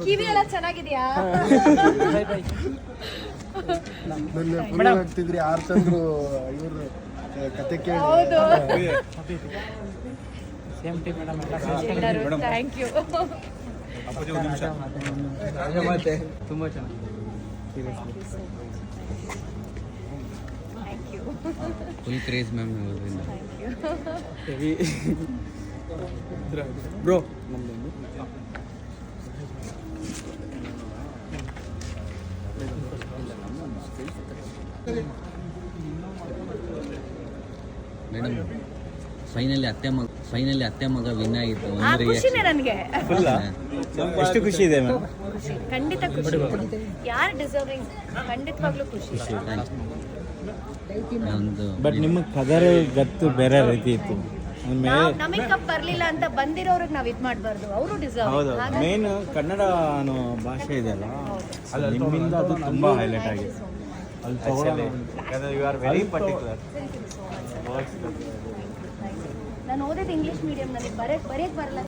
ಕಿವಿ ಎಲ್ಲ ಚೆನ್ನಾಗಿದ್ಯಾ? ಆಗ್ತಿದ್ರಿ ಆರ್ತಂದ್ರು ಇವರು ಕತೆ ಕೇಳಿ. ಹೌದು. Same team madam. Thank you. ತುಂಬ ಚೆನ್ನಾಗಿ. Thank you. Full craze ma'am. Bro madam finally ಅತ್ತೆ ಮಗ ವಿನ್ ಆಗಿತ್ತು. ಖುಷಿನೇ ನನಗೆ. ಎಷ್ಟು ಖುಷಿ ಇದೆ ಮ್ಯಾಮ್? ಖಂಡಿತ ಖುಷಿ. ಯಾರು ಡಿಸರ್ವಿಂಗ್, ಖಂಡಿತವಾಗ್ಲೂ ಖುಷಿ. ಬಟ್ ನಿಮ್ಮ ಕದರ್ ಗತ್ತು ಬೇರೆ ರೀತಿ ಇತ್ತು. ನಮಗೆ ಕಪ್ ಬರ್ಲಿಲ್ಲ ಅಂತ ಬಂದಿರೋರಿಗೆ ನಾವ್ ಇದ್ ಮಾಡಬಾರ್ದು, ಅವರು ಡಿಸರ್ವ್. ಹೌದು, ಮೇನ್ ಕನ್ನಡ ಅನ್ನೋ ಭಾಷೆ ಇದೆಯಲ್ಲ, ನಿಮ್ಮಿಂದ ಅದು ತುಂಬಾ ಹೈಲೈಟ್ ಆಗಿದೆ. ಅಲ್ಲಿ ಯು ಆರ್ ವೆರಿ ಪರ್ಟಿಕ್ಯುಲರ್. ನಾನು ಓದಿದ್ದು ಇಂಗ್ಲಿಷ್ ಮೀಡಿಯಂ, ನನಗೆ ಬರೆಯಕ್ ಬರಲ್ಲ.